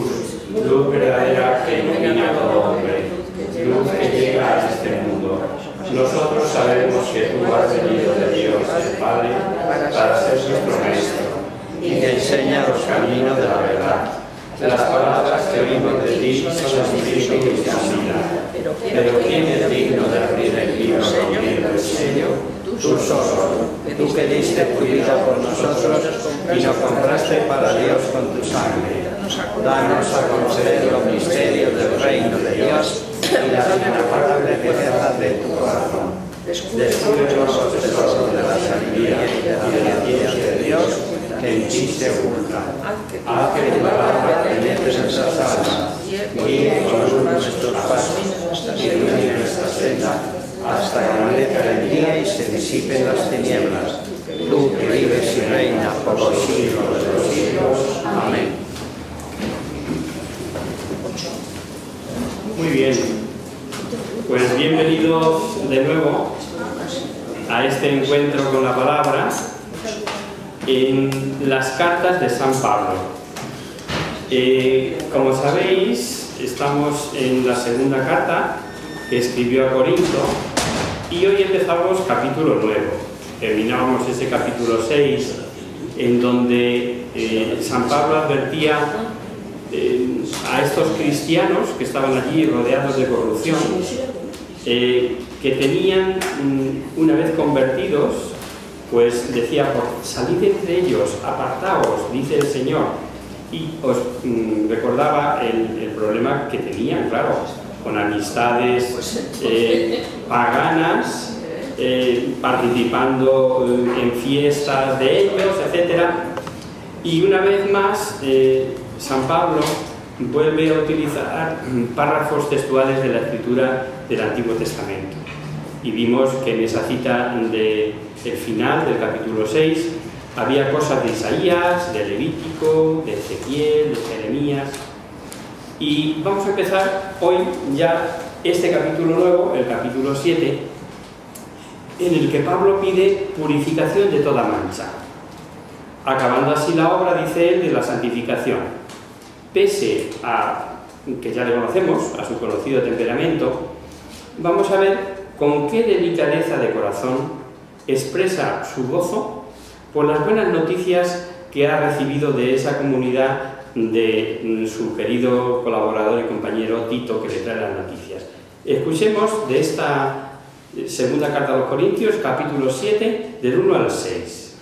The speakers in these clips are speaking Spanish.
Jesús, luz verdadera que ilumina a todo hombre, luz que llega a este mundo. Nosotros sabemos que tú has venido de Dios, el Padre, para ser nuestro Maestro, y que enseña los caminos de la verdad. Las palabras que oímos de ti son espíritu y vida. Pero ¿quién es digno de abrir el libro rompiendo el sello? Tú solo, tú que diste tu vida por nosotros y nos compraste para Dios con tu sangre. Danos a conocer los misterios del reino de Dios y las inagotables riquezas de tu corazón. Descúbrenos los tesoros de la sabiduría y de la ciencia de Dios que en ti se ocultan. Haz que tu palabra penetre en nuestras almas, guíe con luz nuestros pasos y ilumine nuestra senda, hasta que amanezca el día y se disipen las tinieblas. Tú que vives y reinas por los siglos de los siglos. Amén. Muy bien, pues bienvenidos de nuevo a este encuentro con la palabra en las cartas de San Pablo. Como sabéis, estamos en la segunda carta que escribió a Corinto y hoy empezamos capítulo nuevo. Terminábamos ese capítulo 6 en donde San Pablo advertía a estos cristianos que estaban allí rodeados de corrupción, que tenían, una vez convertidos, pues decía, salid entre ellos, apartaos, dice el Señor, y os recordaba el problema que tenían, claro, con amistades paganas, participando en fiestas de ellos, etc. Y una vez más, San Pablo vuelve a utilizar párrafos textuales de la Escritura del Antiguo Testamento. Y vimos que en esa cita del final del capítulo 6 había cosas de Isaías, de Levítico, de Ezequiel, de Jeremías. Y vamos a empezar hoy ya este capítulo nuevo, el capítulo 7, en el que Pablo pide purificación de toda mancha, acabando así la obra, dice él, de la santificación. Pese a que ya le conocemos, a su conocido temperamento, vamos a ver con qué delicadeza de corazón expresa su gozo por las buenas noticias que ha recibido de esa comunidad de su querido colaborador y compañero Tito, que le trae las noticias. Escuchemos de esta segunda carta a los Corintios, capítulo 7, del 1 al 6.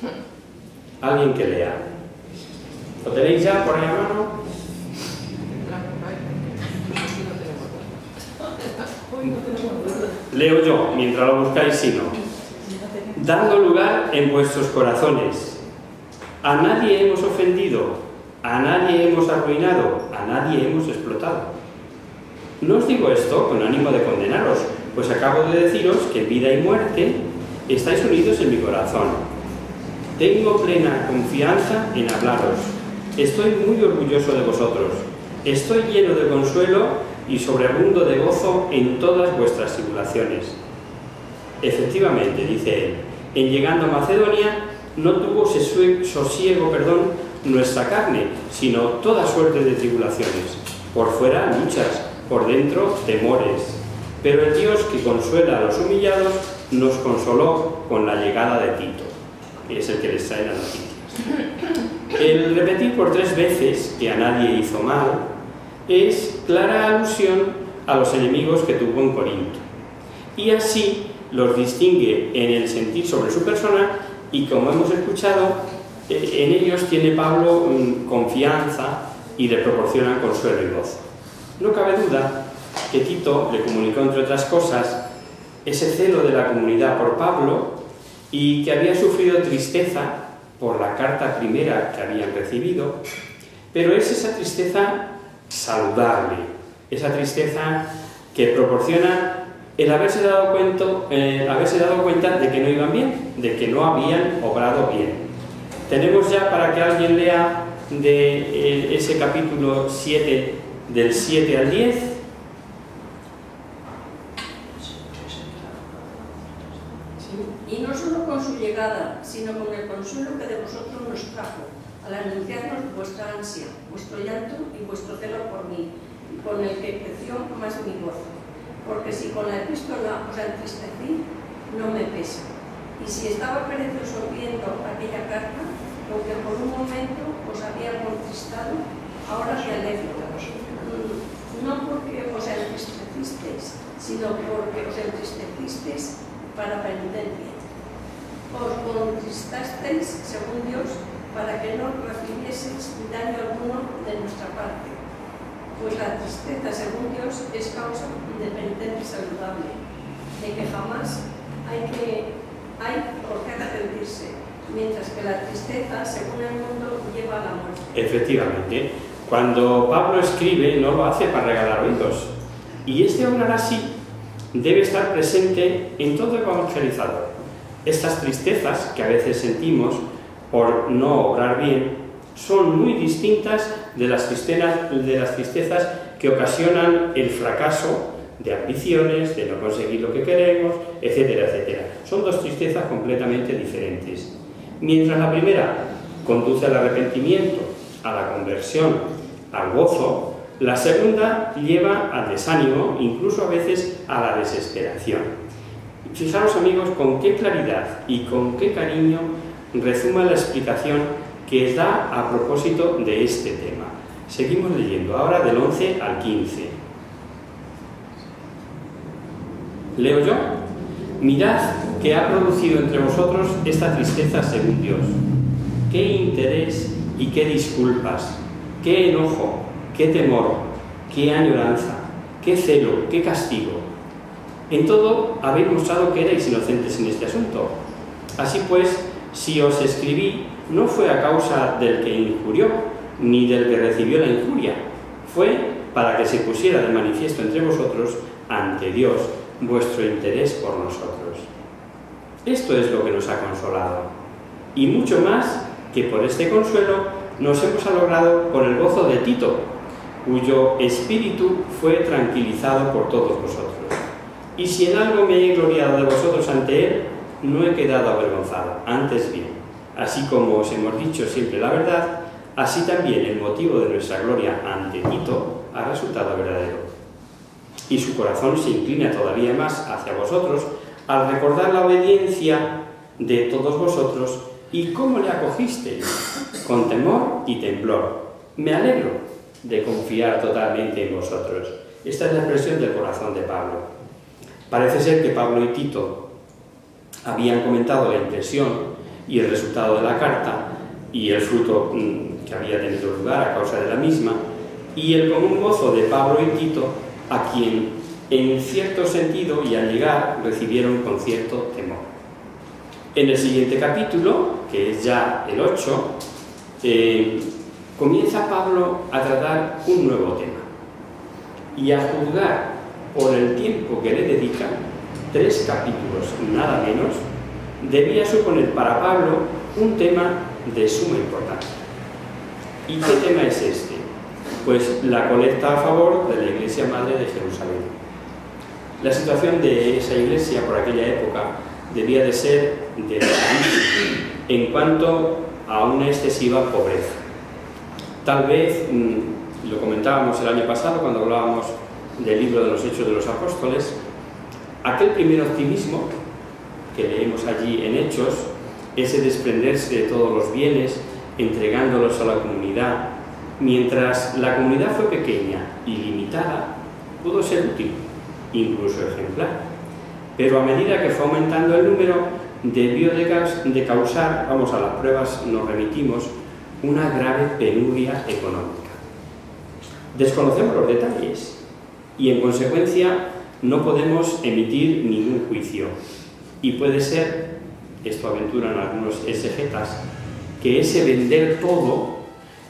Alguien que lea. ¿Lo tenéis ya por ahí a mano? Leo yo, mientras lo buscáis, si no. Dando lugar en vuestros corazones. A nadie hemos ofendido, a nadie hemos arruinado, a nadie hemos explotado. No os digo esto con ánimo de condenaros, pues acabo de deciros que en vida y muerte estáis unidos en mi corazón. Tengo plena confianza en hablaros. Estoy muy orgulloso de vosotros. Estoy lleno de consuelo y sobreabundo de gozo en todas vuestras tribulaciones. Efectivamente, dice él, en llegando a Macedonia no tuvo sosiego, nuestra carne, sino toda suerte de tribulaciones. Por fuera luchas, por dentro temores. Pero el Dios que consuela a los humillados nos consoló con la llegada de Tito, que es el que les trae las noticias. El repetir por 3 veces que a nadie hizo mal es clara alusión a los enemigos que tuvo en Corinto. Y así los distingue en el sentir sobre su persona y, como hemos escuchado, en ellos tiene Pablo confianza y le proporciona consuelo y gozo. No cabe duda que Tito le comunicó, entre otras cosas, ese celo de la comunidad por Pablo y que había sufrido tristeza por la carta primera que habían recibido, pero es esa tristeza saludable, esa tristeza que proporciona el haberse dado cuenta de que no iban bien, de que no habían obrado bien. Tenemos ya, para que alguien lea de ese capítulo 7, del 7 al 10. Y no solo con su llegada, sino con el consuelo que de vosotros nos trajo, al anunciarnos vuestra ansia, vuestro llanto y vuestro celo por mí, con el que creció más mi gozo. Porque si con la epístola os entristecí, no me pesa. Y si estaba perezoso viendo aquella carta, aunque por un momento os había contristado, ahora me alegro. No porque os entristecisteis, sino porque os entristecisteis para penitencia. Os contristasteis, según Dios, para que no recibieseis daño alguno de nuestra parte. Pues la tristeza, según Dios, es causa de penitencia saludable, de que jamás hay por qué arrepentirse, mientras que la tristeza, según el mundo, lleva a la muerte. Efectivamente, cuando Pablo escribe no lo hace para regalar oídos, y este obrar así debe estar presente en todo evangelizador. Estas tristezas que a veces sentimos por no obrar bien son muy distintas de las tristezas que ocasionan el fracaso de ambiciones, de no conseguir lo que queremos, etcétera, etcétera. Son dos tristezas completamente diferentes. Mientras la primera conduce al arrepentimiento, a la conversión, al gozo, la segunda lleva al desánimo, incluso a veces a la desesperación. Fijaros, amigos, con qué claridad y con qué cariño rezuma la explicación que da a propósito de este tema. Seguimos leyendo ahora del 11 al 15. Leo yo. Mirad que ha producido entre vosotros esta tristeza según Dios. Qué interés y qué disculpas, qué enojo, qué temor, qué añoranza, qué celo, qué castigo. En todo habéis mostrado que erais inocentes en este asunto. Así pues, si os escribí, no fue a causa del que injurió, ni del que recibió la injuria. Fue para que se pusiera de manifiesto entre vosotros, ante Dios, vuestro interés por nosotros. Esto es lo que nos ha consolado. Y mucho más que por este consuelo nos hemos logrado con el gozo de Tito, cuyo espíritu fue tranquilizado por todos vosotros. Y si en algo me he gloriado de vosotros ante él, no he quedado avergonzado, antes bien. Así como os hemos dicho siempre la verdad, así también el motivo de nuestra gloria ante Tito ha resultado verdadero. Y su corazón se inclina todavía más hacia vosotros al recordar la obediencia de todos vosotros y cómo le acogisteis, con temor y temblor. Me alegro de confiar totalmente en vosotros. Esta es la expresión del corazón de Pablo. Parece ser que Pablo y Tito habían comentado la impresión y el resultado de la carta y el fruto que había tenido lugar a causa de la misma, y el común gozo de Pablo y Tito, a quien en cierto sentido y al llegar recibieron con cierto temor. En el siguiente capítulo, que es ya el 8, comienza Pablo a tratar un nuevo tema y a juzgar por el tiempo que le dedica, 3 capítulos nada menos, debía suponer para Pablo un tema de suma importancia. ¿Y qué tema es este? Pues la colecta a favor de la Iglesia Madre de Jerusalén. La situación de esa iglesia por aquella época debía de ser de en cuanto a una excesiva pobreza. Tal vez, lo comentábamos el año pasado cuando hablábamos del libro de los Hechos de los Apóstoles, aquel primer optimismo que leemos allí en Hechos, ese desprenderse de todos los bienes, entregándolos a la comunidad, mientras la comunidad fue pequeña y limitada, pudo ser útil, incluso ejemplar. Pero a medida que fue aumentando el número, debió de causar, vamos, a las pruebas nos remitimos, una grave penuria económica. Desconocemos los detalles y en consecuencia no podemos emitir ningún juicio. Y puede ser, esto aventuran algunos exegetas, que ese vender todo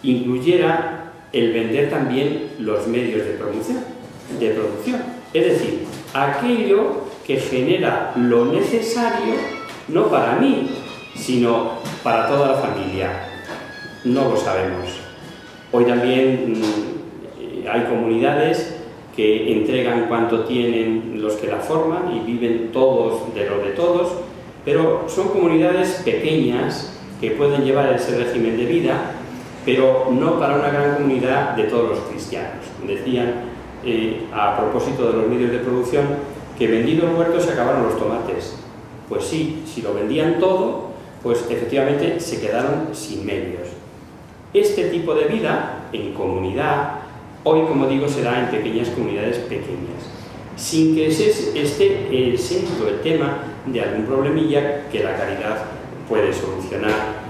incluyera el vender también los medios de producción. Es decir, aquello que genera lo necesario, no para mí, sino para toda la familia. No lo sabemos. Hoy también hay comunidades que entregan cuanto tienen los que la forman y viven todos de lo de todos, pero son comunidades pequeñas que pueden llevar ese régimen de vida pero no para una gran comunidad de todos los cristianos. Decían, a propósito de los medios de producción, que vendido el huerto se acabaron los tomates. Pues sí, si lo vendían todo, pues efectivamente se quedaron sin medios. Este tipo de vida en comunidad, hoy, como digo, se da en pequeñas comunidades pequeñas, sin que esté exento el tema de algún problemilla que la caridad puede solucionar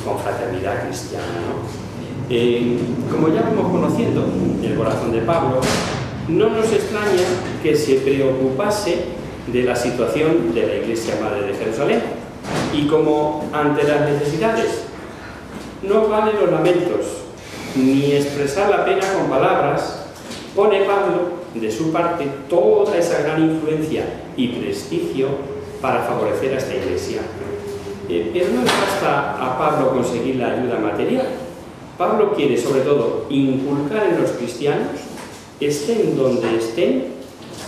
con fraternidad cristiana, ¿no? Como ya vamos conociendo el corazón de Pablo, no nos extraña que se preocupase de la situación de la Iglesia Madre de Jerusalén, y como ante las necesidades no valen los lamentos ni expresar la pena con palabras, pone Pablo de su parte toda esa gran influencia y prestigio para favorecer a esta Iglesia. Pero no le basta a Pablo conseguir la ayuda material. Pablo quiere sobre todo inculcar en los cristianos, estén donde estén,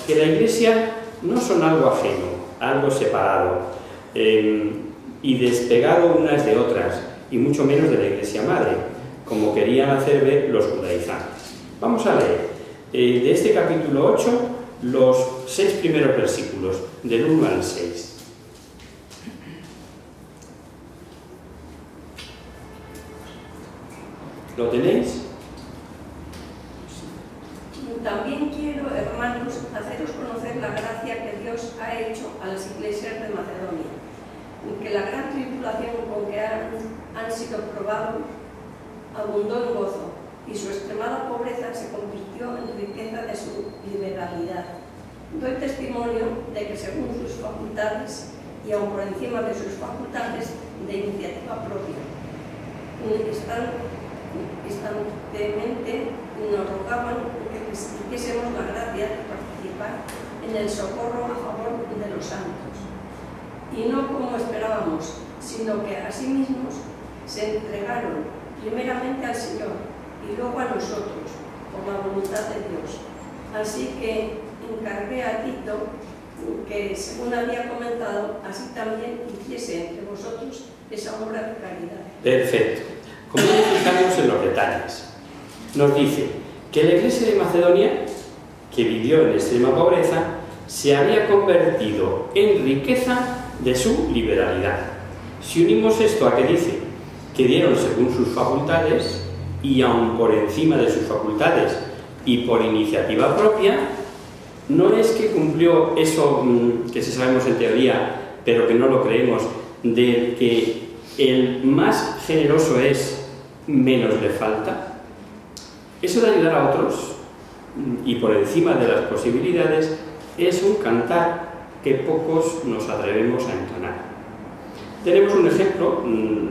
que la Iglesia no son algo ajeno, algo separado y despegado unas de otras, y mucho menos de la Iglesia Madre, como querían hacer ver los judaizantes. Vamos a leer de este capítulo 8 los 6 primeros versículos, del 1 al 6. ¿Lo tenéis? También quiero, hermanos, haceros conocer la gracia que Dios ha hecho a las iglesias de Macedonia, que la gran tribulación con que han sido probados abundó en gozo, y su extremada pobreza se convirtió en riqueza de su liberalidad. Doy testimonio de que según sus facultades, y aun por encima de sus facultades de iniciativa propia, instantemente nos rogaban que quisiésemos la gracia de participar en el socorro a favor de los santos. Y no como esperábamos, sino que a sí mismos se entregaron primeramente al Señor y luego a nosotros, por la voluntad de Dios. Así que encargué a Tito que, según había comentado, así también hiciese entre vosotros esa obra de caridad. Perfecto. Como ya fijamos en los detalles, nos dice que la Iglesia de Macedonia, que vivió en extrema pobreza, se había convertido en riqueza de su liberalidad. Si unimos esto a que dice que dieron según sus facultades, y aun por encima de sus facultades y por iniciativa propia, no es que cumplió eso que sí sabemos en teoría, pero que no lo creemos, de que el más generoso es, menos le falta. Eso de ayudar a otros y por encima de las posibilidades es un cantar que pocos nos atrevemos a entonar. Tenemos un ejemplo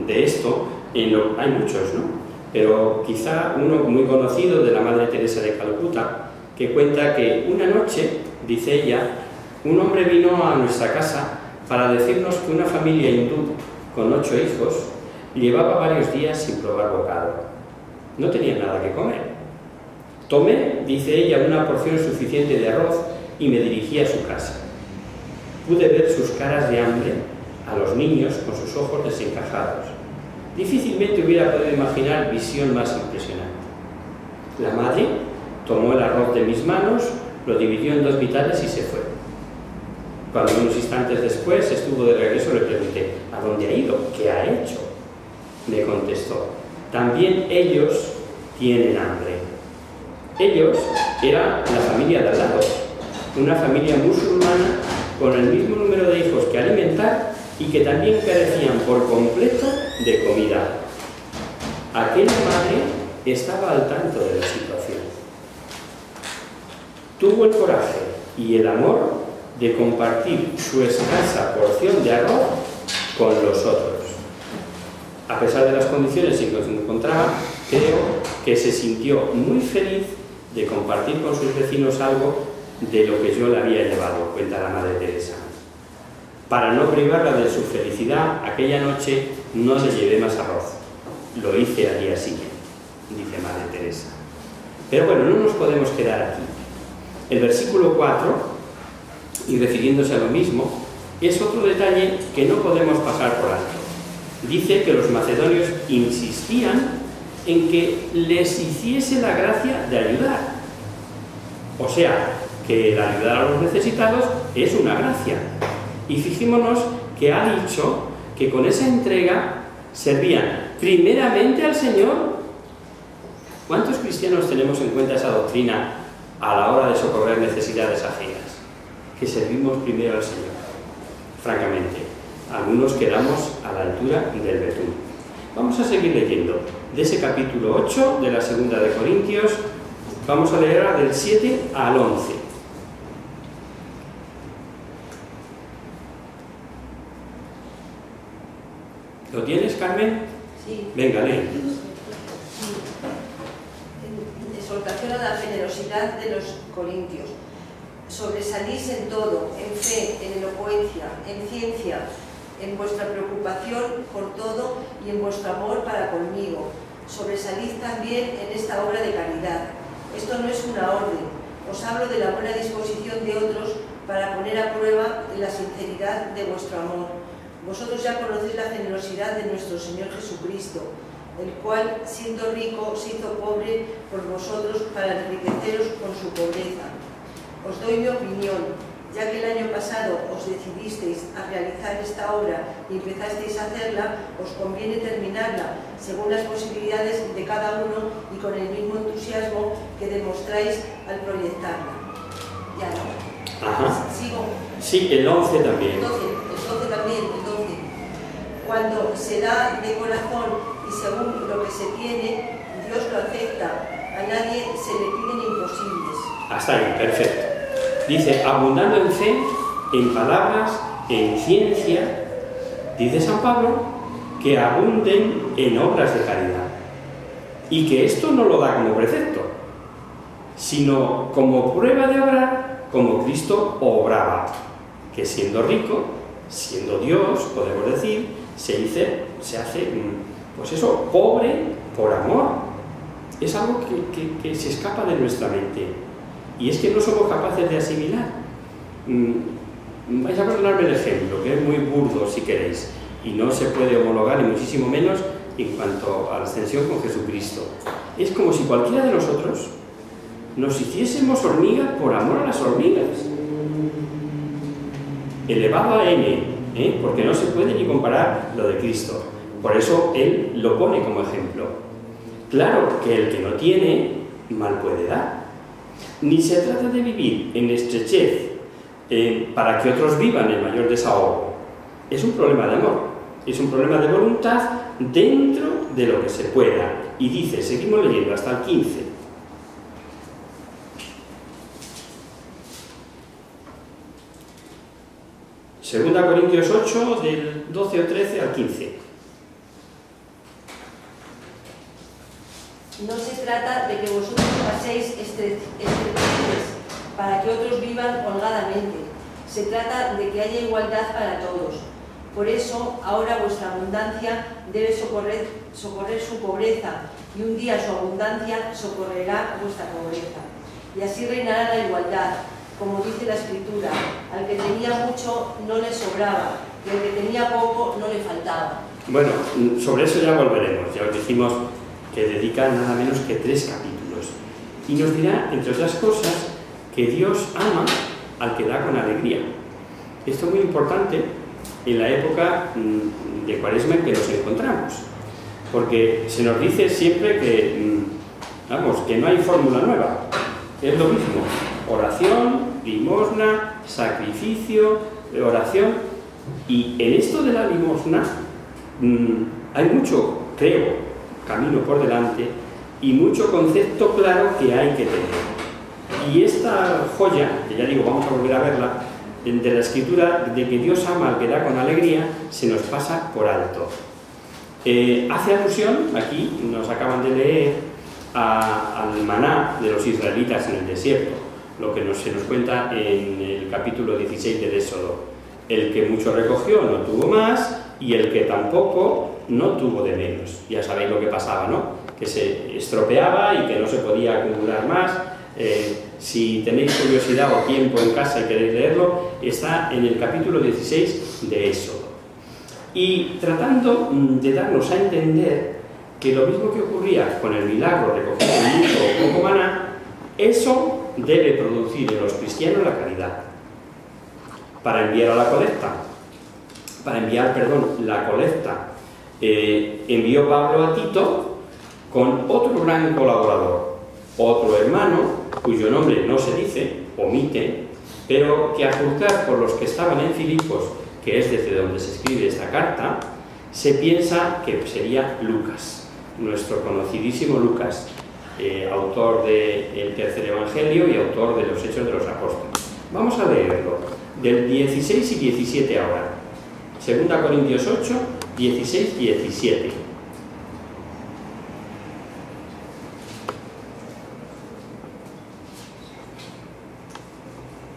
de esto, hay muchos, ¿no? Pero quizá uno muy conocido de la Madre Teresa de Calcuta, que cuenta que una noche, dice ella, un hombre vino a nuestra casa para decirnos que una familia hindú con 8 hijos llevaba varios días sin probar bocado. No tenía nada que comer. Tomé, dice ella, una porción suficiente de arroz y me dirigí a su casa. Pude ver sus caras de hambre, a los niños con sus ojos desencajados. Difícilmente hubiera podido imaginar visión más impresionante. La madre tomó el arroz de mis manos, lo dividió en 2 mitades y se fue. Cuando unos instantes después estuvo de regreso, le pregunté: ¿a dónde ha ido? ¿Qué ha hecho? Me contestó: también ellos tienen hambre. Ellos eran la familia de al lado, una familia musulmana con el mismo número de hijos que alimentar y que también carecían por completo de comida. Aquella madre estaba al tanto de la situación. Tuvo el coraje y el amor de compartir su escasa porción de arroz con los otros. A pesar de las condiciones en que se encontraba, creo que se sintió muy feliz de compartir con sus vecinos algo de lo que yo le había llevado, cuenta la Madre Teresa. Para no privarla de su felicidad, aquella noche no le llevé más arroz. Lo hice al día siguiente, dice Madre Teresa. Pero bueno, no nos podemos quedar aquí. El versículo 4, y refiriéndose a lo mismo, es otro detalle que no podemos pasar por alto. Dice que los macedonios insistían en que les hiciese la gracia de ayudar. O sea, que el ayudar a los necesitados es una gracia. Y fijémonos que ha dicho que con esa entrega servían primeramente al Señor. ¿Cuántos cristianos tenemos en cuenta esa doctrina a la hora de socorrer necesidades ajenas? Que servimos primero al Señor. Francamente, algunos quedamos a la altura del betún. Vamos a seguir leyendo de ese capítulo 8 de la segunda de Corintios. Vamos a leer ahora del 7 al 11. ¿Lo tienes, Carmen? Sí. Venga, lee. Exhortación a la generosidad de los corintios. Sobresalís en todo, en fe, en elocuencia, en ciencia, en vuestra preocupación por todo y en vuestro amor para conmigo. Sobresalid también en esta obra de caridad. Esto no es una orden. Os hablo de la buena disposición de otros para poner a prueba la sinceridad de vuestro amor. Vosotros ya conocéis la generosidad de nuestro Señor Jesucristo, el cual, siendo rico, se hizo pobre por vosotros para enriqueceros con su pobreza. Os doy mi opinión, ya que el año pasado os decidisteis a realizar esta obra y empezasteis a hacerla, os conviene terminarla según las posibilidades de cada uno y con el mismo entusiasmo que demostráis al proyectarla. Ya no. Ajá. Sigo. Sí, el 11 también. El 12 también, el 12. Cuando se da de corazón y según lo que se tiene, Dios lo acepta. A nadie se le piden imposibles. Hasta ahí, perfecto. Dice, abundando en fe, en palabras, en ciencia, dice San Pablo, que abunden en obras de caridad. Y que esto no lo da como precepto, sino como prueba de obrar como Cristo obraba, que siendo rico, siendo Dios, podemos decir, se hace, pues eso, pobre por amor. Es algo que se escapa de nuestra mente. Y es que no somos capaces de asimilar. Vais a perdonarme el ejemplo, que es muy burdo si queréis, y no se puede homologar, ni muchísimo menos en cuanto a la ascensión con Jesucristo. Es como si cualquiera de nosotros nos hiciésemos hormigas por amor a las hormigas. Elevado a n, porque no se puede ni comparar lo de Cristo. Por eso Él lo pone como ejemplo. Claro que el que no tiene, mal puede dar. Ni se trata de vivir en estrechez para que otros vivan el mayor desahogo. Es un problema de amor, es un problema de voluntad dentro de lo que se pueda. Y dice, seguimos leyendo hasta el 15. Segunda Corintios 8, del 12 o 13 al 15. No se trata de que vosotros paséis estrecheces para que otros vivan holgadamente. Se trata de que haya igualdad para todos. Por eso, ahora vuestra abundancia debe socorrer su pobreza, y un día su abundancia socorrerá vuestra pobreza. Y así reinará la igualdad, como dice la Escritura: al que tenía mucho no le sobraba, y al que tenía poco no le faltaba. Bueno, sobre eso ya volveremos. Ya os dijimos que dedica nada menos que 3 capítulos. Y nos dirá, entre otras cosas, que Dios ama al que da con alegría. Esto es muy importante en la época de Cuaresma en que nos encontramos, porque se nos dice siempre que, que no hay fórmula nueva, es lo mismo: oración, limosna, sacrificio, oración. Y en esto de la limosna hay mucho, creo, camino por delante y mucho concepto claro que hay que tener. Y esta joya, que ya digo, vamos a volver a verla, de la Escritura, de que Dios ama al que da con alegría, se nos pasa por alto. Hace alusión, aquí nos acaban de leer, al maná de los israelitas en el desierto, lo que se nos cuenta en el capítulo 16 del Éxodo. El que mucho recogió no tuvo más, y el que tampoco no tuvo de menos. Ya sabéis lo que pasaba, ¿no? Que se estropeaba y que no se podía acumular más. Si tenéis curiosidad o tiempo en casa y queréis leerlo, está en el capítulo 16 de Éxodo. Y tratando de darnos a entender que lo mismo que ocurría con el milagro recogido en el hijo o poco maná, eso debe producir en los cristianos la caridad. Para enviar la colecta, envió Pablo a Tito con otro gran colaborador, otro hermano, cuyo nombre no se dice, omite, pero que a juzgar por los que estaban en Filipos, que es desde donde se escribe esta carta, se piensa que sería Lucas, nuestro conocidísimo Lucas, autor del tercer Evangelio y autor de los Hechos de los Apóstoles. Vamos a leerlo, del 16 y 17 ahora. 2 Corintios 8, 16 y 17.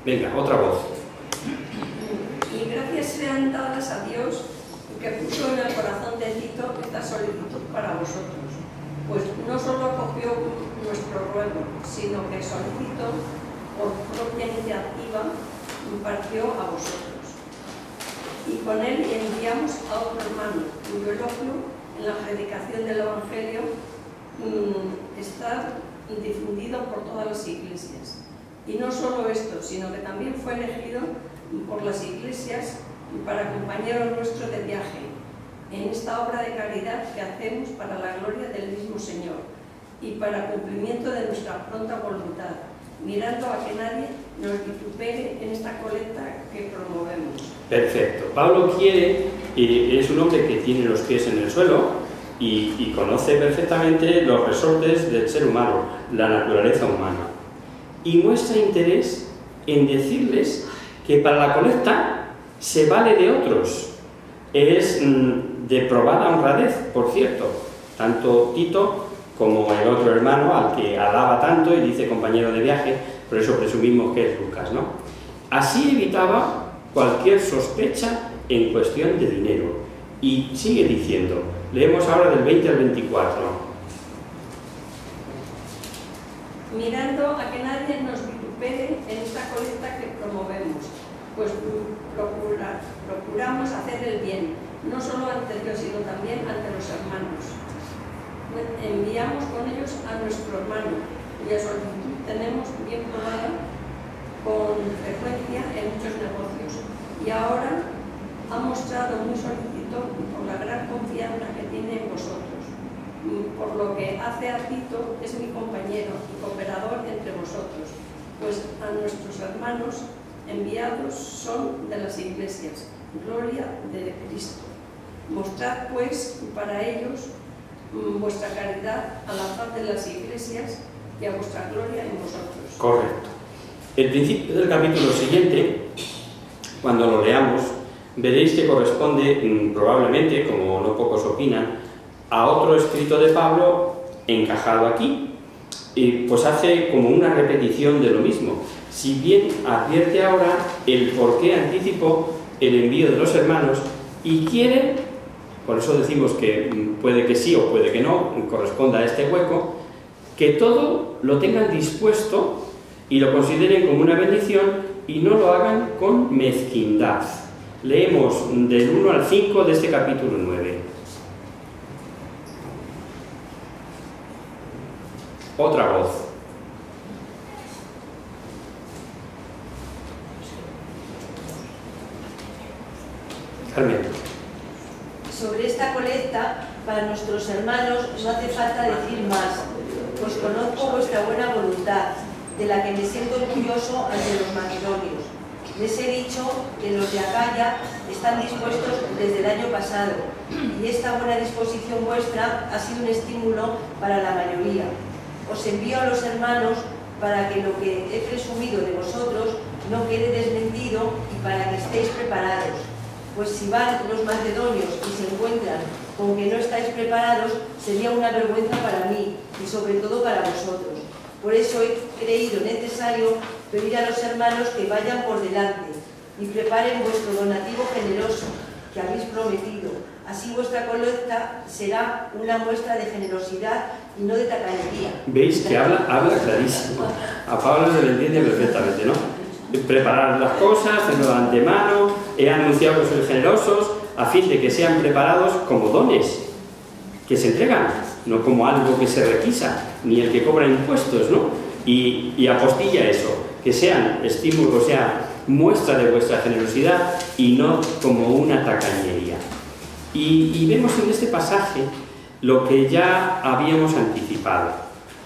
Venga, otra voz. Y gracias sean dadas a Dios que puso en el corazón de Tito esta solicitud para vosotros, pues no solo acogió nuestro ruego, sino que solicitó por propia iniciativa impartió a vosotros. Y con él enviamos a otro hermano, cuyo elogio en la predicación del Evangelio está difundido por todas las iglesias. Y no solo esto, sino que también fue elegido por las iglesias para compañero nuestro de viaje en esta obra de caridad que hacemos para la gloria del mismo Señor y para cumplimiento de nuestra pronta voluntad, mirando a que nadie nos vitupere en esta colecta que promovemos. Perfecto. Pablo quiere, es un hombre que tiene los pies en el suelo y conoce perfectamente los resortes del ser humano, la naturaleza humana, y muestra interés en decirles que para la colecta se vale de otros. Es de probada honradez, por cierto, tanto Tito como el otro hermano al que alaba tanto y dice compañero de viaje, por eso presumimos que es Lucas, ¿no? Así evitaba cualquier sospecha en cuestión de dinero. Y sigue diciendo, leemos ahora del 20 al 24. Mirando a que nadie nos vitupere en esta colecta que promovemos, pues procuramos hacer el bien, no solo ante Dios, sino también ante los hermanos. Enviamos con ellos a nuestro hermano, cuya solicitud tenemos bien probada con frecuencia en muchos negocios, y ahora ha mostrado muy solícito por la gran confianza que tiene en vosotros. Por lo que hace a Tito, es mi compañero y cooperador entre vosotros, pues a nuestros hermanos enviados son de las iglesias, gloria de Cristo. Mostrad pues para ellos vuestra caridad a la faz de las iglesias y a vuestra gloria en vosotros. Correcto. El principio del capítulo siguiente, cuando lo leamos, veréis que corresponde probablemente, como no pocos opinan, a otro escrito de Pablo encajado aquí, y pues hace como una repetición de lo mismo, si bien advierte ahora el por qué anticipó el envío de los hermanos y quiere, por eso decimos que puede que sí o puede que no, corresponda a este hueco, que todo lo tengan dispuesto y lo consideren como una bendición y no lo hagan con mezquindad. Leemos del 1 al 5 de este capítulo 9. Otra voz. Carmen. Sobre esta colecta, para nuestros hermanos no hace falta decir más, pues conozco vuestra buena voluntad, de la que me siento orgulloso ante los macedonios. Les he dicho que los de Acaya están dispuestos desde el año pasado, y esta buena disposición vuestra ha sido un estímulo para la mayoría. Os envío a los hermanos para que lo que he presumido de vosotros no quede desmentido y para que estéis preparados. Pues si van los macedonios y se encuentran con que no estáis preparados, sería una vergüenza para mí y sobre todo para vosotros. Por eso he creído necesario pedir a los hermanos que vayan por delante y preparen vuestro donativo generoso que habéis prometido. Así vuestra colecta será una muestra de generosidad y no de tacañería. ¿Veis que habla clarísimo? A Pablo se le entiende perfectamente, ¿no? Preparar las cosas, hacerlo de antemano, he anunciado que sois generosos, a fin de que sean preparados como dones, que se entregan no como algo que se requisa, ni el que cobra impuestos, ¿no? Y apostilla eso, que sean estímulos, o sea, muestra de vuestra generosidad y no como una tacañería. Y vemos en este pasaje lo que ya habíamos anticipado.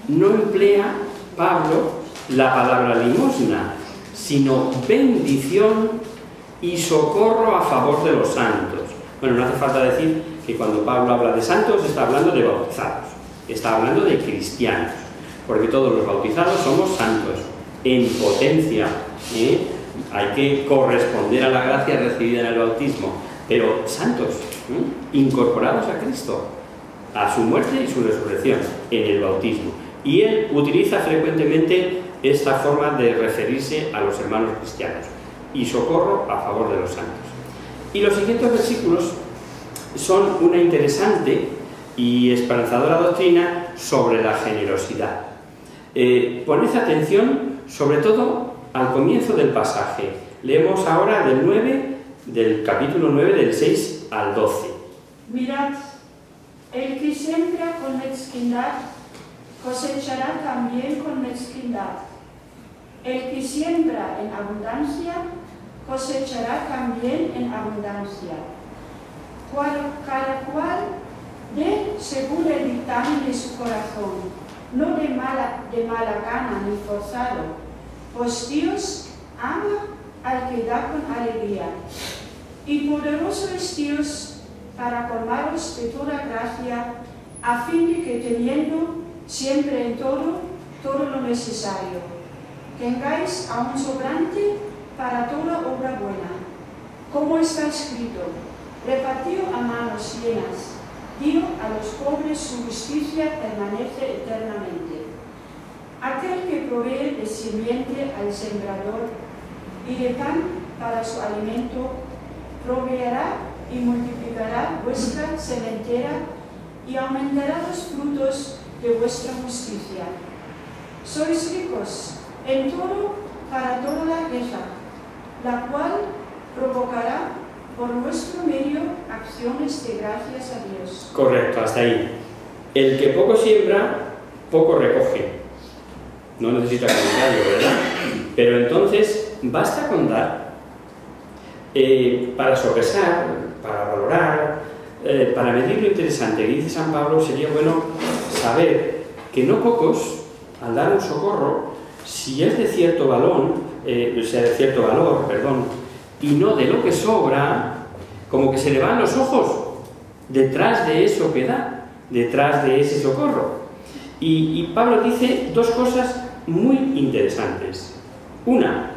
No emplea Pablo la palabra limosna, sino bendición y socorro a favor de los santos. Bueno, no hace falta decir que cuando Pablo habla de santos está hablando de bautizados, está hablando de cristianos, porque todos los bautizados somos santos, en potencia, ¿eh? Hay que corresponder a la gracia recibida en el bautismo, pero santos, ¿eh? Incorporados a Cristo, a su muerte y su resurrección en el bautismo. Y él utiliza frecuentemente esta forma de referirse a los hermanos cristianos, y socorro a favor de los santos. Y los siguientes versículos son una interesante y esperanzadora doctrina sobre la generosidad. Poned atención sobre todo al comienzo del pasaje. Leemos ahora del capítulo 9, del 6 al 12. Mirad, el que siembra con mezquindad cosechará también con mezquindad. El que siembra en abundancia cosechará también en abundancia. Cada cual dé según el dictamen de su corazón, no de mala gana ni forzado, pues Dios ama al que da con alegría. Y poderoso es Dios para colmaros de toda gracia, a fin de que teniendo siempre en todo lo necesario, tengáis aún sobrante para toda obra buena. Como está escrito, repartió a manos llenas, dio a los pobres, su justicia permanece eternamente. Aquel que provee de simiente al sembrador y de pan para su alimento, proveerá y multiplicará vuestra sementera y aumentará los frutos de vuestra justicia. Sois ricos en todo para toda la guerra, la cual provocará por nuestro medio acciones de gracias a Dios. Correcto, hasta ahí. El que poco siembra, poco recoge. No necesita comentario, ¿verdad? Pero entonces, basta con dar para sopesar, para valorar, para medir lo interesante que dice San Pablo. Sería bueno saber que no pocos, al dar un socorro, si es de cierto valor, y no de lo que sobra, como que se le van los ojos detrás de eso que da, detrás de ese socorro. Y Pablo dice dos cosas muy interesantes. Una,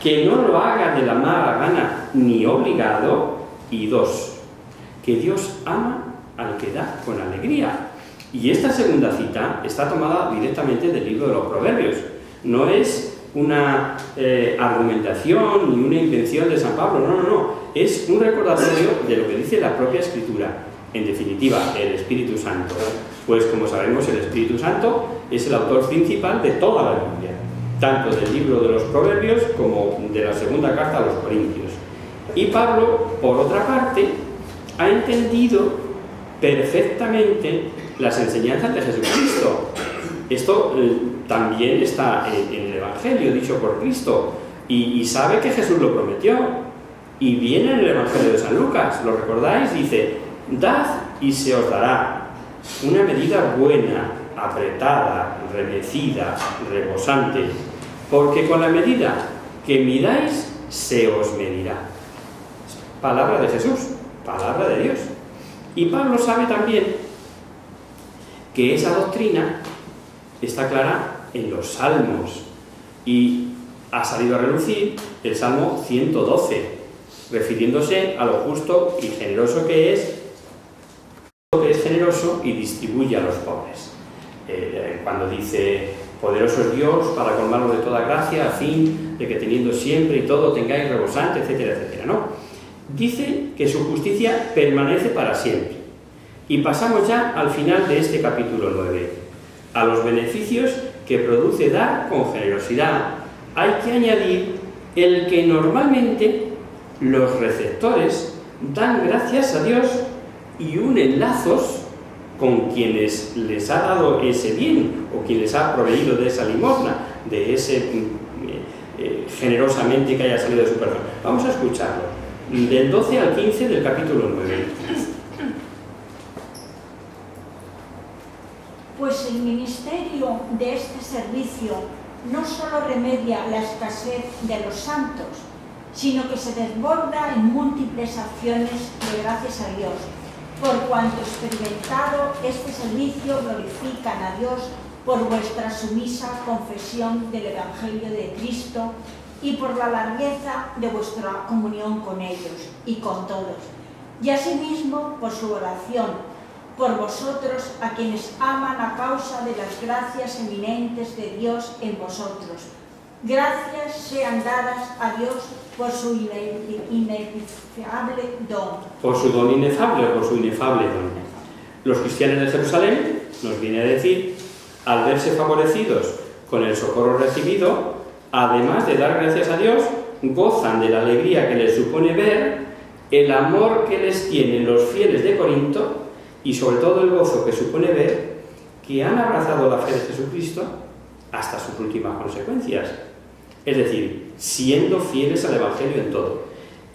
que no lo haga de la mala gana ni obligado. Y dos, que Dios ama al que da con alegría. Y esta segunda cita está tomada directamente del libro de los Proverbios. No es una argumentación ni una invención de San Pablo, no. Es un recordatorio de lo que dice la propia Escritura. En definitiva, el Espíritu Santo. Pues como sabemos, el Espíritu Santo es el autor principal de toda la Biblia, tanto del libro de los Proverbios como de la segunda carta a los Corintios. Y Pablo, por otra parte, ha entendido perfectamente las enseñanzas de Jesucristo. Esto también está en el Evangelio dicho por Cristo, y sabe que Jesús lo prometió, y viene en el Evangelio de San Lucas, ¿lo recordáis? Dice: dad y se os dará, una medida buena, apretada, remecida, rebosante, porque con la medida que midáis se os medirá. Palabra de Jesús, palabra de Dios. Y Pablo sabe también que esa doctrina está clara en los salmos, y ha salido a relucir el Salmo 112, refiriéndose a lo justo y generoso que es generoso y distribuye a los pobres. Cuando dice: poderoso es Dios para colmarlo de toda gracia, a fin de que teniendo siempre y todo tengáis rebosante, etcétera, etcétera, ¿no? Dice que su justicia permanece para siempre. Y pasamos ya al final de este capítulo 9, a los beneficios que produce dar con generosidad. Hay que añadir el que normalmente los receptores dan gracias a Dios y unen lazos con quienes les ha dado ese bien o quien les ha proveído de esa limosna, de ese generosamente que haya salido de su corazón. Vamos a escucharlo, del 12 al 15 del capítulo 9. Pues el ministerio de este servicio no solo remedia la escasez de los santos, sino que se desborda en múltiples acciones de gracias a Dios, por cuanto experimentado este servicio glorifican a Dios por vuestra sumisa confesión del Evangelio de Cristo y por la largueza de vuestra comunión con ellos y con todos, y asimismo por su oración, por vosotros a quienes aman a causa de las gracias eminentes de Dios en vosotros. Gracias sean dadas a Dios por su inefable don. Por su don inefable o por su inefable don. Los cristianos de Jerusalén, nos viene a decir, al verse favorecidos con el socorro recibido, además de dar gracias a Dios, gozan de la alegría que les supone ver el amor que les tienen los fieles de Corinto y sobre todo el gozo que supone ver que han abrazado la fe de Jesucristo hasta sus últimas consecuencias. Es decir, siendo fieles al Evangelio en todo.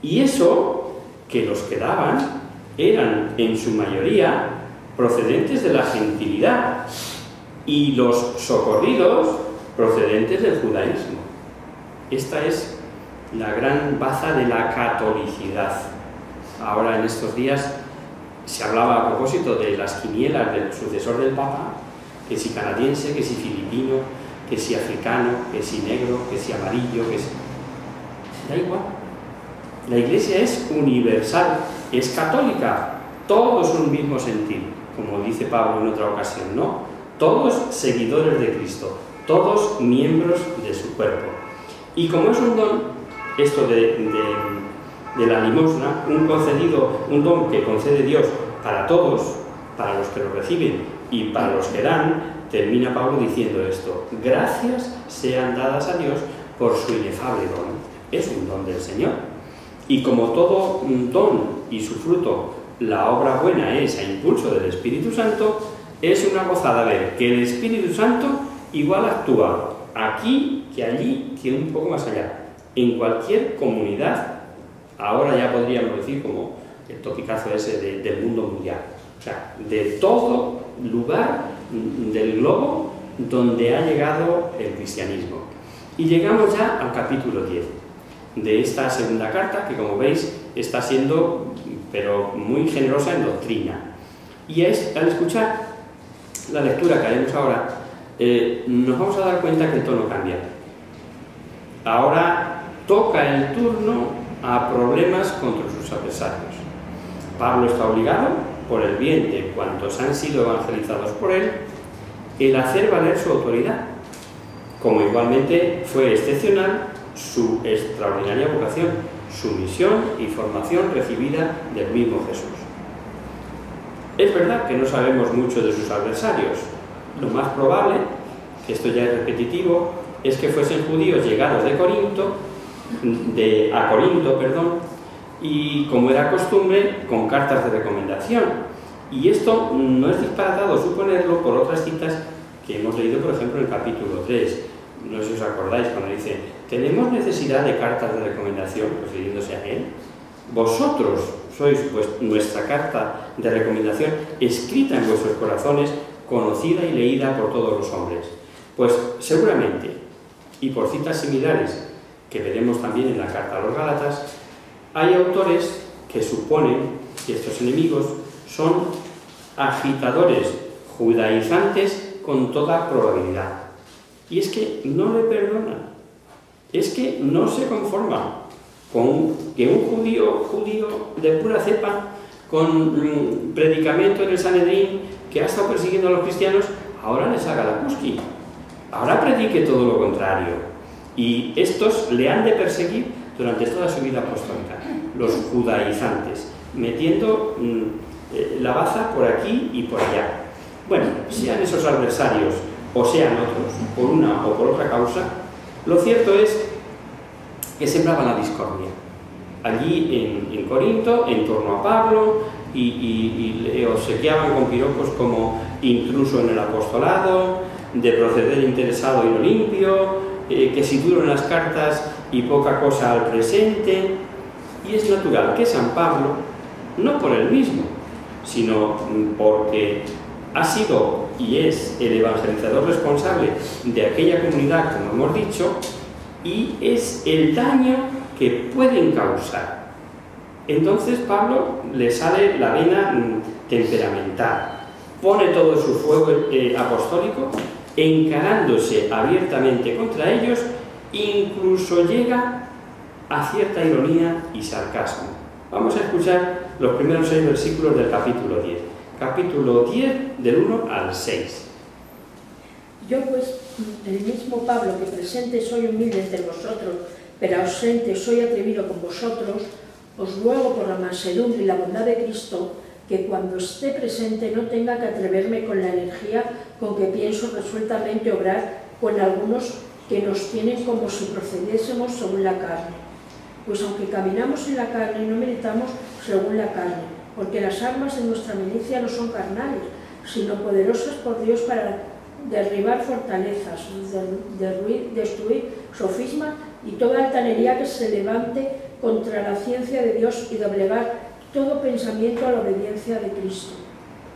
Y eso que los quedaban eran en su mayoría procedentes de la gentilidad y los socorridos procedentes del judaísmo. Esta es la gran baza de la catolicidad. Ahora en estos días se hablaba a propósito de las quinielas del sucesor del Papa, que si canadiense, que si filipino, que si africano, que si negro, que si amarillo, que si... Da igual. La Iglesia es universal, es católica, todos un mismo sentir, como dice Pablo en otra ocasión, ¿no? Todos seguidores de Cristo, todos miembros de su cuerpo. Y como es un don, esto de la limosna, un don que concede Dios para todos, para los que lo reciben y para los que dan, termina Pablo diciendo esto: gracias sean dadas a Dios por su inefable don. Es un don del Señor. Y como todo don y su fruto, la obra buena es a impulso del Espíritu Santo, es una gozada ver que el Espíritu Santo igual actúa aquí que allí, que un poco más allá, en cualquier comunidad. Ahora ya podríamos decir como el topicazo ese del mundo mundial. O sea, de todo lugar del globo donde ha llegado el cristianismo. Y llegamos ya al capítulo 10 de esta segunda carta, que como veis está siendo pero muy generosa en doctrina. Y al escuchar la lectura que haremos ahora, nos vamos a dar cuenta que el tono cambia. Ahora toca el turno a problemas contra sus adversarios. Pablo está obligado, por el bien de cuantos han sido evangelizados por él, el hacer valer su autoridad, como igualmente fue excepcional su extraordinaria vocación, su misión y formación recibida del mismo Jesús. Es verdad que no sabemos mucho de sus adversarios. Lo más probable, que esto ya es repetitivo, es que fuesen judíos llegados a Corinto, y como era costumbre, con cartas de recomendación. Y esto no es disparatado suponerlo por otras citas que hemos leído, por ejemplo, en el capítulo 3. No sé si os acordáis cuando dice: ¿tenemos necesidad de cartas de recomendación? Refiriéndose a él. Vosotros sois pues nuestra carta de recomendación, escrita en vuestros corazones, conocida y leída por todos los hombres. Pues seguramente, y por citas similares que veremos también en la carta a los Gálatas, hay autores que suponen que estos enemigos son agitadores judaizantes con toda probabilidad. Y es que no le perdonan, es que no se conforman con que un judío de pura cepa, con predicamento en el Sanedrín, que ha estado persiguiendo a los cristianos, ahora les haga la cusqui, ahora predique todo lo contrario. Y estos le han de perseguir durante toda su vida apostólica, los judaizantes, metiendo la baza por aquí y por allá. Bueno, sean esos adversarios o sean otros, por una o por otra causa, lo cierto es que sembraban la discordia. Allí en Corinto, en torno a Pablo, y le obsequiaban con piropos como intruso en el apostolado, de proceder interesado y no limpio, que si duro en las cartas y poca cosa al presente. Y es natural que San Pablo, no por él mismo, sino porque ha sido y es el evangelizador responsable de aquella comunidad, como hemos dicho, y es el daño que pueden causar. Entonces Pablo le sale la vena temperamental, pone todo su fuego apostólico, encarándose abiertamente contra ellos, incluso llega a cierta ironía y sarcasmo. Vamos a escuchar los primeros 6 versículos del capítulo 10. Capítulo 10, del 1 al 6. Yo pues, el mismo Pablo, que presente soy humilde entre vosotros, pero ausente soy atrevido con vosotros, os ruego por la mansedumbre y la bondad de Cristo, que cuando esté presente no tenga que atreverme con la energía con que pienso resueltamente obrar con algunos que nos tienen como si procediésemos según la carne. Pues aunque caminamos en la carne, no militamos según la carne, porque las armas de nuestra milicia no son carnales, sino poderosas por Dios para derribar fortalezas, destruir sofismas y toda altanería que se levante contra la ciencia de Dios y doblegar todo pensamiento a la obediencia de Cristo.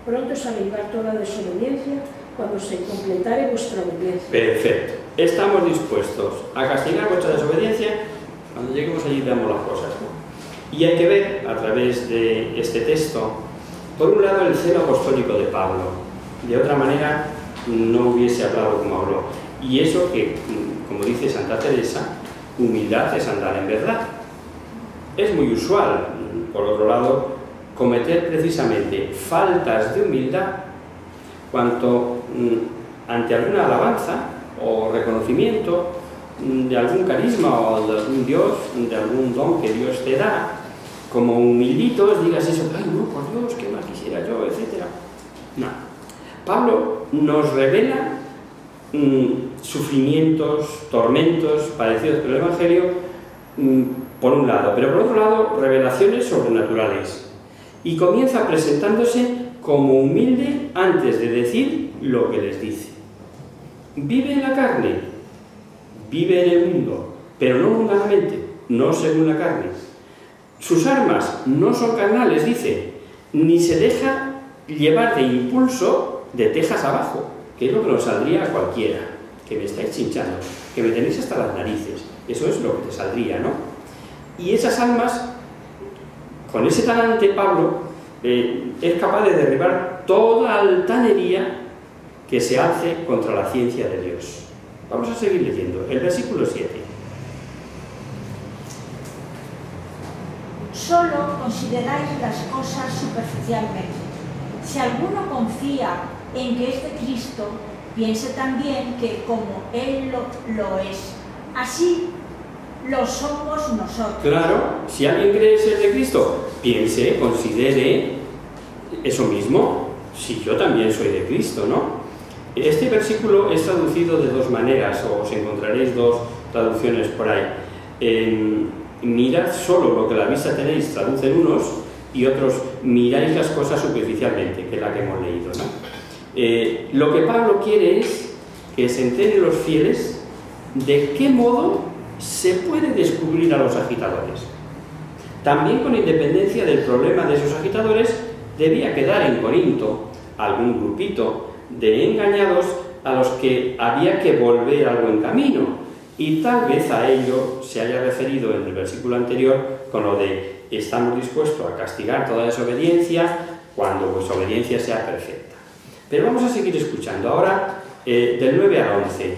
Prontos a vengar toda desobediencia cuando se completare vuestra obediencia. Perfecto. Estamos dispuestos a castigar vuestra desobediencia cuando lleguemos allí y veamos las cosas. Y hay que ver, a través de este texto, por un lado el celo apostólico de Pablo. De otra manera, no hubiese hablado como habló. Y eso que, como dice Santa Teresa, humildad es andar en verdad. Es muy usual, por otro lado, cometer precisamente faltas de humildad cuanto ante alguna alabanza o reconocimiento de algún carisma o de algún Dios, de algún don que Dios te da, como humilditos digas eso, ay no, por Dios, qué más quisiera yo, etc. No. Pablo nos revela sufrimientos, tormentos parecidos con el Evangelio, por un lado, pero por otro lado, revelaciones sobrenaturales. Y comienza presentándose como humilde antes de decir lo que les dice. Vive en la carne, vive en el mundo, pero no mundanamente, no según la carne. Sus armas no son carnales, dice, ni se deja llevar de impulso de tejas abajo, que es lo que nos saldría a cualquiera, que me estáis chinchando, que me tenéis hasta las narices, eso es lo que te saldría, ¿no? Y esas almas, con ese talante, Pablo es capaz de derribar toda altanería que se alce contra la ciencia de Dios. Vamos a seguir leyendo el versículo 7. Solo consideráis las cosas superficialmente. Si alguno confía en que es de Cristo, piense también que como Él lo es, así lo somos nosotros. Claro, si alguien cree ser de Cristo, piense, considere eso mismo. Si yo también soy de Cristo, ¿no? Este versículo es traducido de dos maneras, o os encontraréis dos traducciones por ahí. Mirad solo lo que a la vista tenéis, traducen unos, y otros, miráis las cosas superficialmente, que es la que hemos leído, ¿no? Lo que Pablo quiere es que se enteren los fieles de qué modo se puede descubrir a los agitadores. También, con independencia del problema de esos agitadores, debía quedar en Corinto algún grupito de engañados a los que había que volver al buen camino, y tal vez a ello se haya referido en el versículo anterior con lo de estamos dispuestos a castigar toda desobediencia cuando vuestra obediencia sea perfecta. Pero vamos a seguir escuchando ahora del 9 al 11.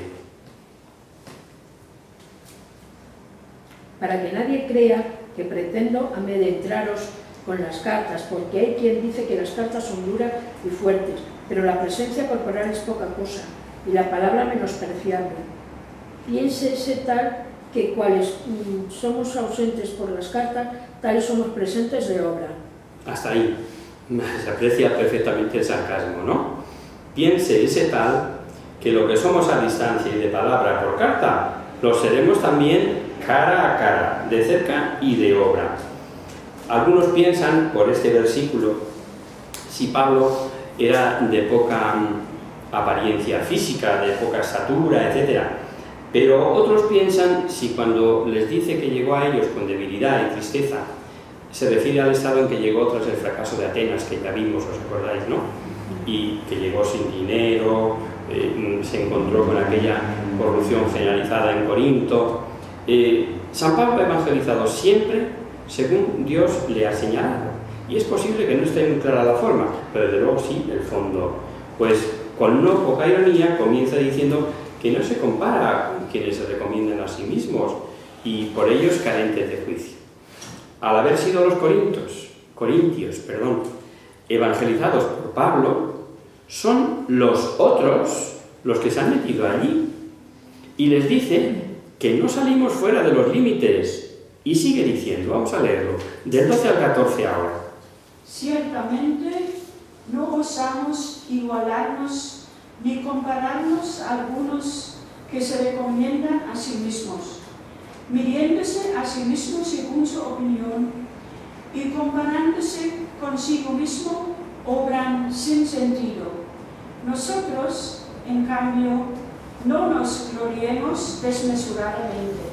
Para que nadie crea que pretendo amedrentaros con las cartas, porque hay quien dice que las cartas son duras y fuertes, pero la presencia corporal es poca cosa y la palabra menospreciable. Piénsese tal que cuales somos ausentes por las cartas, tales somos presentes de obra. Hasta ahí se aprecia perfectamente el sarcasmo, ¿no? Piense ese tal que lo que somos a distancia y de palabra por carta, lo seremos también cara a cara, de cerca y de obra. Algunos piensan, por este versículo, si Pablo era de poca apariencia física, de poca estatura, etc. Pero otros piensan si cuando les dice que llegó a ellos con debilidad y tristeza, se refiere al estado en que llegó tras el fracaso de Atenas, que ya vimos, ¿os acordáis, no? Y que llegó sin dinero, se encontró con aquella corrupción generalizada en Corinto. San Pablo ha evangelizado siempre según Dios le ha señalado. Y es posible que no esté muy clara la forma, pero desde luego sí el fondo. Pues con no poca ironía comienza diciendo que no se compara con quienes se recomiendan a sí mismos y por ellos carentes de juicio. Al haber sido los corintios, evangelizados por Pablo, son los otros los que se han metido allí y les dice que no salimos fuera de los límites. Y sigue diciendo, vamos a leerlo, del 12 al 14 ahora. Ciertamente no osamos igualarnos ni compararnos a algunos que se recomiendan a sí mismos, midiéndose a sí mismos según su opinión y comparándose consigo mismo, obran sin sentido. Nosotros, en cambio, no nos gloriemos desmesuradamente,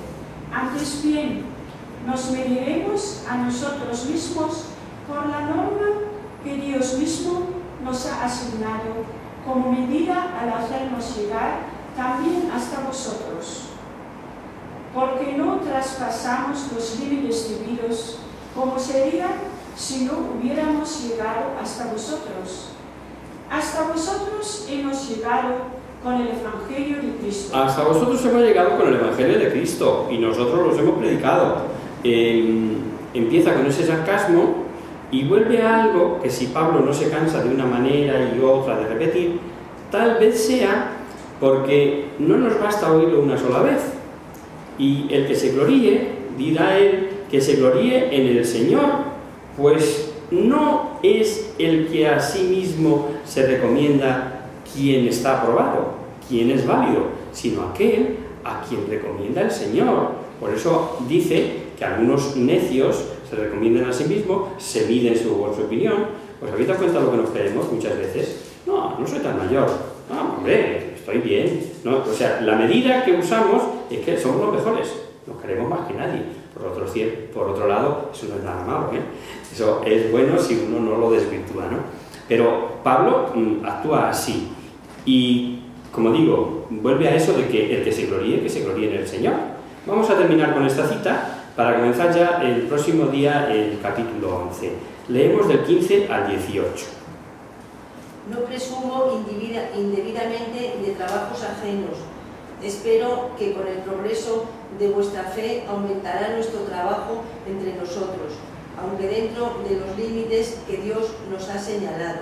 antes bien, nos mediremos a nosotros mismos por la norma que Dios mismo nos ha asignado como medida al hacernos llegar también hasta vosotros. Porque no traspasamos los límites debidos como sería si no hubiéramos llegado hasta vosotros. Hasta vosotros hemos llegado con el Evangelio de Cristo. Hasta vosotros hemos llegado con el Evangelio de Cristo y nosotros los hemos predicado. Empieza con ese sarcasmo y vuelve a algo que si Pablo no se cansa de una manera y otra de repetir, tal vez sea porque no nos basta oírlo una sola vez. Y el que se gloríe, dirá él, que se gloríe en el Señor, pues no es el que a sí mismo se recomienda quien está aprobado, quien es válido, sino aquel a quien recomienda el Señor. Por eso dice que algunos necios se recomiendan a sí mismos, se miden su opinión. ¿Os habéis dado cuenta de lo que nos creemos muchas veces? No, no soy tan mayor. No, hombre, estoy bien. No, o sea, la medida que usamos es que somos los mejores. Nos queremos más que nadie. Por otro lado, eso no es nada malo, ¿eh? Eso es bueno si uno no lo desvirtúa, ¿no? Pero Pablo actúa así. Y, como digo, vuelve a eso de que el que se gloríe en el Señor. Vamos a terminar con esta cita para comenzar ya el próximo día el capítulo 11. Leemos del 15 al 18. No presumo indebidamente de trabajos ajenos. Espero que con el progreso de vuestra fe aumentará nuestro trabajo entre nosotros, aunque dentro de los límites que Dios nos ha señalado.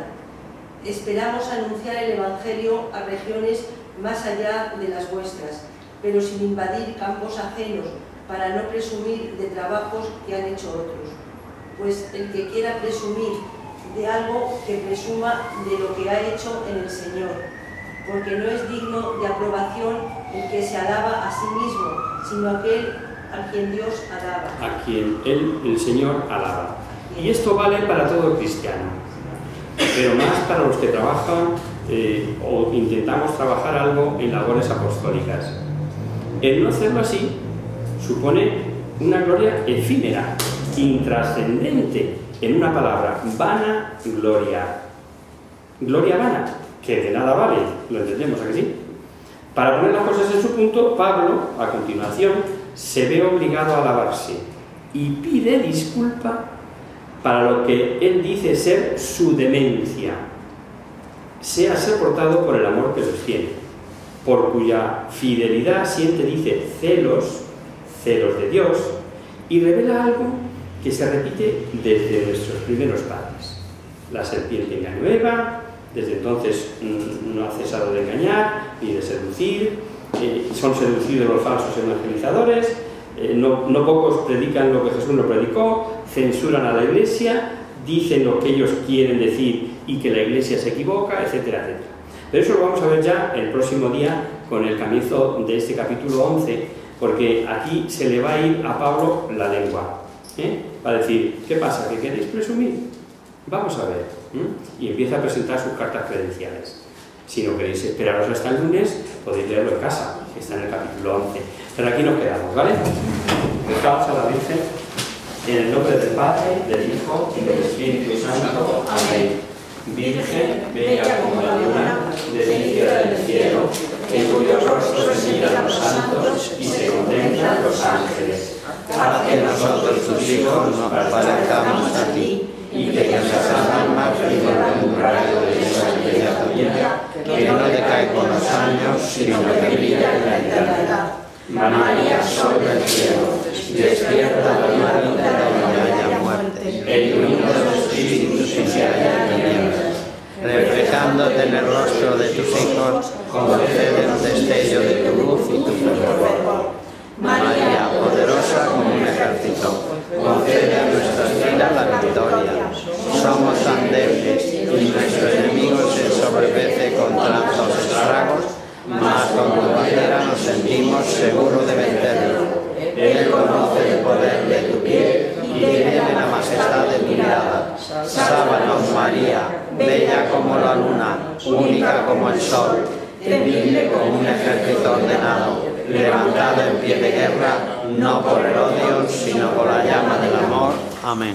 Esperamos anunciar el Evangelio a regiones más allá de las vuestras, pero sin invadir campos ajenos, para no presumir de trabajos que han hecho otros. Pues el que quiera presumir de algo, que presuma de lo que ha hecho en el Señor, porque no es digno de aprobación el que se alaba a sí mismo, sino aquel a quien Dios alaba. A quien el Señor alaba. Y esto vale para todo cristiano, pero más para los que trabajan o intentamos trabajar algo en labores apostólicas. El no hacerlo así supone una gloria efímera, intrascendente, en una palabra, vana gloria. Gloria vana, que de nada vale, lo entendemos, ¿a que sí? Para poner las cosas en su punto, Pablo, a continuación, se ve obligado a alabarse y pide disculpa para lo que él dice ser su demencia, sea soportado por el amor que los tiene, por cuya fidelidad siente, dice, celos de Dios, y revela algo que se repite desde nuestros primeros padres. La serpiente engañó a Eva, desde entonces no ha cesado de engañar ni de seducir, son seducidos los falsos evangelizadores, no pocos predican lo que Jesús no predicó, censuran a la Iglesia, dicen lo que ellos quieren decir y que la Iglesia se equivoca, etcétera, etcétera. Pero eso lo vamos a ver ya el próximo día con el comienzo de este capítulo 11, porque aquí se le va a ir a Pablo la lengua. Va a decir, ¿qué pasa? ¿Que queréis presumir? Vamos a ver. Y empieza a presentar sus cartas credenciales. Si no queréis esperaros hasta el lunes, podéis leerlo en casa, que está en el capítulo 11. Pero aquí nos quedamos, ¿vale? Rezamos a la Virgen en el nombre del Padre, del Hijo y del Espíritu Santo. Amén. Virgen, bella como la luna, delicia del cielo, en cuyo rostro se miran los santos y se contemplan los ángeles. Haz que nosotros, tus hijos, nos parezcamos a ti, y que nuestras almas vivan un rayo de esa belleza tuya, que no decae con los años, sino que brilla en la eternidad. María, sol del cielo, despierta la alma de donde haya muerte, e ilumina los espíritus y se halla en tinieblas. Reflejándote en el rostro de tus hijos, concede un destello de tu luz y tu fervor. María, poderosa como un ejército, concede a nuestras vidas la victoria. Somos tan débiles y nuestro enemigo se sobrepece con tantos estragos, mas con tu bandera nos sentimos seguros de vencerlo. Él conoce el poder de tu pie y tiene la majestad de tu mirada. Sábanos, María, bella como la luna, única como el sol, temible como un ejército ordenado, levantado en pie de guerra, no por el odio, sino por la llama del amor. Amén.